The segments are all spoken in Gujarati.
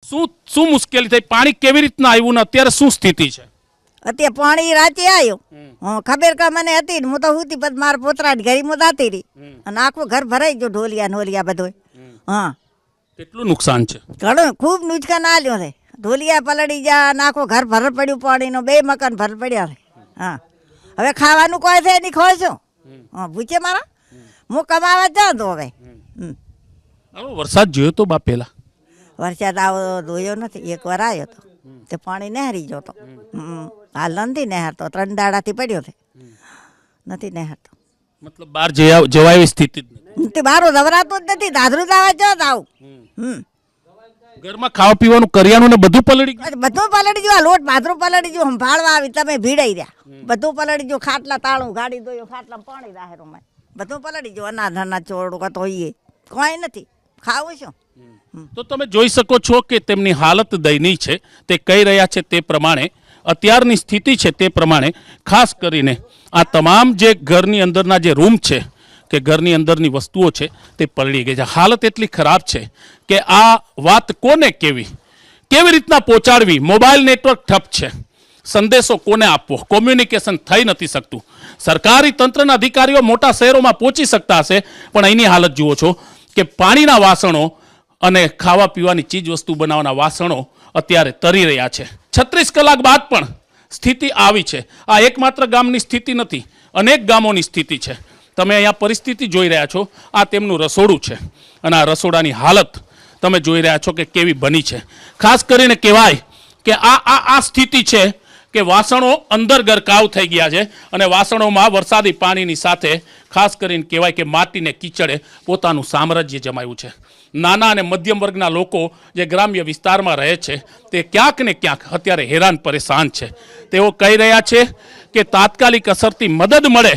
શું મુશ્કેલી થઈ? પાણી કેવી રીતના આવ્યું ને અત્યારે શું સ્થિતિ છે? અત્યારે પાણી રાતે આવ્યું, ખબર કે મને હતી ને, હું તો હુતી પછી મારા પોતરાની ઘરે હું જાતી રહી અને આખું ઘર ભરાઈ ગયું, ઢોલિયા નોલિયા બધું. હા, કેટલું નુકસાન છે? ઘણું ખૂબ નુકસાન આલ્યું છે. ઢોલિયા પલળી ગયા અને આખું ઘર ભર પડ્યું પાણીનું, 2 મકાન ભર પડ્યા છે. હા, હવે ખાવાનું કોઈ છે નહીં, ખોય છો? હા, પૂછે મારા, હું કમાવા જાઉં તો હવે. વરસાદ જોયો તો બા પેલા? વરસાદ આવો જોયો નથી, 1 વાર આવ્યો તો તે પાણી નહેરી ગયો તો. હાલ નથી નહેરતો, 3 દાડાથી પડ્યો છે, નથી નહેરતો. મતલબ બહાર જવાય એવી સ્થિતિ જ નથી. બારું દવરાતું જ નથી, દાદરું દાવા જો આવું. ઘરમાં ખાવા પીવાનું કરિયાણું ને બધું પલળી ગયું? બધું પલળી ગયું, લોટ ભાદરું પલળી ગયું, સંભાળવા આવી તમે ભીડાઈ રહ્યા, બધું પલળી ગયું. ખાટલા તાળું ગાડી દોયો, ખાટલા પાણી રાહેરું, બધું પલળી ગયું. અનાજ અનાજ ચોરડું કતો હોઈએ, કોઈ નથી, ખાવું શું? તો તમે જોઈ શકો છો કે તેમની હાલત દયનીય છે. તે કહી રહ્યા છે તે પ્રમાણે અત્યારની સ્થિતિ છે તે પ્રમાણે ખાસ કરીને આ તમામ જે ઘરની અંદરના જે રૂમ છે કે ઘરની અંદરની વસ્તુઓ છે તે પલળી ગઈ છે. હાલત એટલી ખરાબ છે કે આ વાત કોને કેવી, કેવી રીતના પહોંચાડવી? મોબાઈલ નેટવર્ક ઠપ છે, સંદેશો કોને આપવો? કોમ્યુનિકેશન થઈ નથી શકતું. સરકારી તંત્રના અધિકારીઓ મોટા શહેરોમાં પહોંચી શકતા હશે, પણ અહીંની હાલત જુઓ છો કે પાણીના વાસણો અને ખાવા પીવાની ચીજ વસ્તુ બનાવવાના વાસણો અત્યારે તરી રહ્યા છે. 36 કલાક બાદ પણ સ્થિતિ આવી છે. આ એકમાત્ર ગામની સ્થિતિ નથી, અનેક ગામોની સ્થિતિ છે. તમે અહીંયા પરિસ્થિતિ જોઈ રહ્યા છો. આ તેમનું રસોડું છે અને આ રસોડાની હાલત તમે જોઈ રહ્યા છો કે કેવી બની છે. ખાસ કરીને કહેવાય કે આ સ્થિતિ છે કે વાસણો અંદર ગરકાવ થઈ ગયા છે અને વાસણોમાં વરસાદી પાણીની સાથે ખાસ કરીને કહેવાય કે માટીને કીચડે પોતાનું સામ્રાજ્ય જમાવ્યું છે. નાના અને મધ્યમ વર્ગના લોકો જે ગ્રામ્ય વિસ્તારમાં રહે છે તે ક્યાંક ને ક્યાંક અત્યારે હેરાન પરેશાન છે. તેઓ કહી રહ્યા છે કે તાત્કાલિક અસરથી મદદ મળે,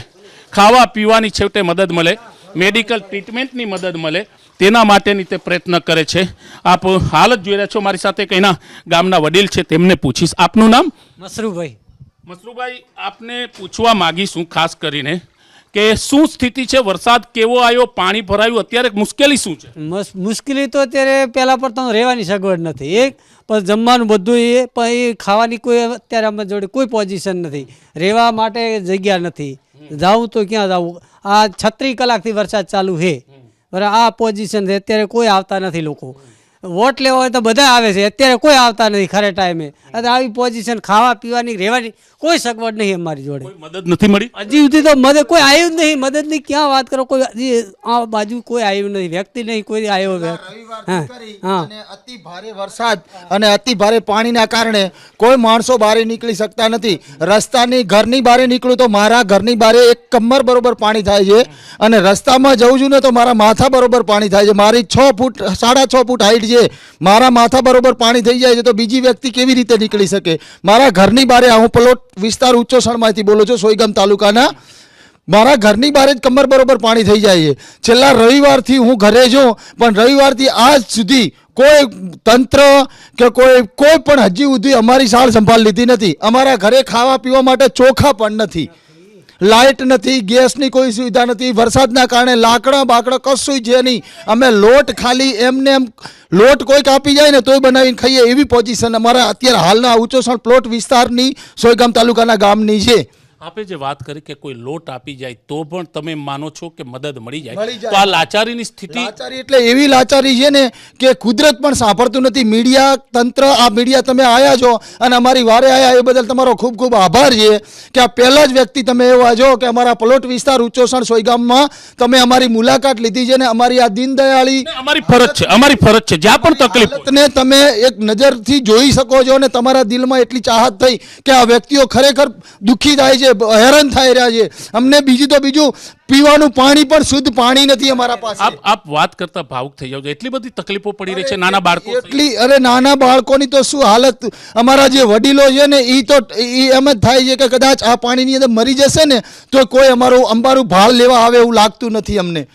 ખાવા પીવાની છેવટે મદદ મળે, મેડિકલ ટ્રીટમેન્ટની મદદ મળે, તેના માટેની તે પ્રયત્ન કરે છે. આપ હાલત જોઈ રહ્યા છો. મારી સાથે કઈના ગામના વડીલ છે, તેમને પૂછીશ. આપનું નામ? મસરૂભાઈ. મસરૂભાઈ, આપને પૂછવા માગીશું ખાસ કરીને કે શું સ્થિતિ છે? વરસાદ કેવો આવ્યો? પાણી ભરાયું? અત્યારે મુશ્કેલી શું છે? મુશ્કેલી તો અત્યારે પહેલાં પર તો રહેવાની સગવડ નથી, એક પણ જમવાનું બધું એ પણ એ ખાવાની કોઈ અત્યારે અમે જોડે કોઈ પોઝિશન નથી, રહેવા માટે જગ્યા નથી. જાવું તો ક્યાં જવું? આ 36 કલાકથી વરસાદ ચાલુ છે, બરાબર. આ પોઝિશન છે, અત્યારે કોઈ આવતા નથી. લોકો વોટ લેવા હોય તો બધા આવે છે, અત્યારે કોઈ આવતા નથી ખરે ટાઈમે. અત્યારે આવી પોઝિશન, ખાવા પીવાની રહેવાની કોઈ સગવડ નહીં અમારી જોડે. મદદ નથી મળી હજી સુધી તો મદદ કોઈ આવ્યું જ નહીં. મદદની ક્યાં વાત કરો? કોઈ હજી આ બાજુ કોઈ આવ્યું નહીં, વ્યક્તિ નહીં કોઈ આવ્યો. અતિ ભારે વરસાદ અને અતિ ભારે પાણીના કારણે કોઈ માણસો બહાર નીકળી શકતા નથી. રસ્તાની ઘરની બહાર નીકળું તો મારા ઘરની બહાર 1 કમર બરોબર પાણી થાય છે અને રસ્તામાં જઉં છું ને તો મારા માથા બરોબર પાણી થાય છે. મારી 6 ફૂટ 6.5 ફૂટ હાઈટ છે, મારા માથા બરોબર પાણી થઈ જાય છે તો બીજી વ્યક્તિ કેવી રીતે નીકળી શકે? મારા ઘરની બહાર, હું પલોટ વિસ્તાર ઉચ્ચોસણમાંથી બોલું છું, સોયગામ તાલુકાના. મારા ઘરની બહાર જ કમર બરોબર પાણી થઈ જાય છે. છેલ્લા રવિવારથી હું ઘરે છું, પણ રવિવારથી આજ સુધી કોઈ તંત્ર કે કોઈ પણ હજી સુધી અમારી સાળ સંભાળ લીધી નથી. અમારા ઘરે ખાવા પીવા માટે ચોખા પણ નથી, લાઇટ નથી, ગેસની કોઈ સુવિધા નથી. વરસાદના કારણે લાકડા બાકડા કશું છે નહીં. અમે લોટ ખાલી એમને એમ લોટ કોઈ કાપી જાય ને તોય બનાવીને ખાઈએ એવી પોઝિશન અમારા અત્યારે હાલના ઉચ્ચોસણ પ્લોટ વિસ્તારની સોયગામ તાલુકાના ગામની છે. આપે જે વાત કરી કે કોઈ લોટ આપી જાય તો પણ તમે માનો છો કે મદદ મળી જાય, તો આ લાચારીની સ્થિતિ? લાચારી એટલે એવી લાચારી છે ને કે કુદરત પણ સાંભળતું નથી. મીડિયા તંત્ર, આ મીડિયા તમે આવ્યા છો અને અમારી વારે આવ્યા એ બદલ તમારો ખૂબ ખૂબ આભાર છે કે આ પહેલા જ વ્યક્તિ તમે એવા છો કે અમારા પલોટ વિસ્તાર ઉચ્ચોસણ સોયગામમાં તમે અમારી મુલાકાત લીધી છે ને અમારી આ દીનદયાળી અમારી ફરજ છે, અમારી ફરજ છે. જ્યાં પણ તકલીફ ને તમે એક નજરથી જોઈ શકો છો અને તમારા દિલમાં એટલી ચાહત થઈ કે આ વ્યક્તિઓ ખરેખર દુઃખી થાય છે, હેરાન થઈ રહ્યા છે. અમને બીજું પીવાનું પાણી પણ શુદ્ધ પાણી નથી અમારા પાસે. આપ વાત કરતા ભાવુક થઈ જાવ છો. એટલી બધી તકલીફો પડી રહી છે નાના બાળકો, અરે નાના બાળકોની તો શું હાલત. અમારા જે વડીલો છે ને એ તો એમ જ થાય છે કે કદાચ આ પાણીની અંદર મરી જશે ને તો કોઈ અમારું ભાળ લેવા આવે એવું લાગતું નથી અમને.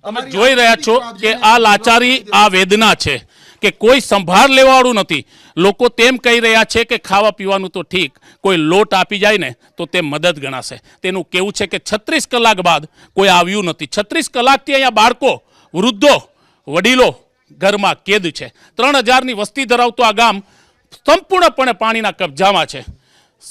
તમે જોઈ રહ્યા છો કે આ લાચારી, આ વેદના છે કે કોઈ સંભાળ લેવાવાળું નથી. લોકો તેમ કહી રહ્યા છે કે ખાવા પીવાનું તો ઠીક, કોઈ લોટ આપી જાય ને તો તે મદદ ગણાશે. તેનું કેવું છે કે 36 કલાક બાદ કોઈ આવ્યું નથી. 36 કલાકથી અહીંયા બાળકો, વૃદ્ધો, વડીલો ઘરમાં કેદ છે. 3000ની વસ્તી ધરાવતું આ ગામ સંપૂર્ણપણે પાણીના કબજામાં છે.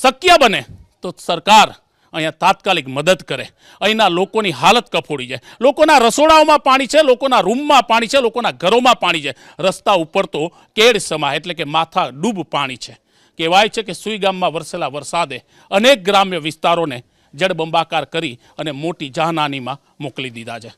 શક્ય બને તો સરકાર અહીંયા તાત્કાલિક મદદ કરે. અહીંના લોકોની હાલત કફોડી જાય. લોકોના રસોડાઓમાં પાણી છે, લોકોના રૂમમાં પાણી છે, લોકોના ઘરોમાં પાણી છે. રસ્તા ઉપર તો કેડ સમા એટલે કે માથા ડૂબ પાણી છે. કહેવાય છે કે સુઈ ગામમાં વરસેલા વરસાદે અનેક ગ્રામ્ય વિસ્તારોને જળબંબાકાર કરી અને મોટી જાનહાનીમાં મોકલી દીધા છે.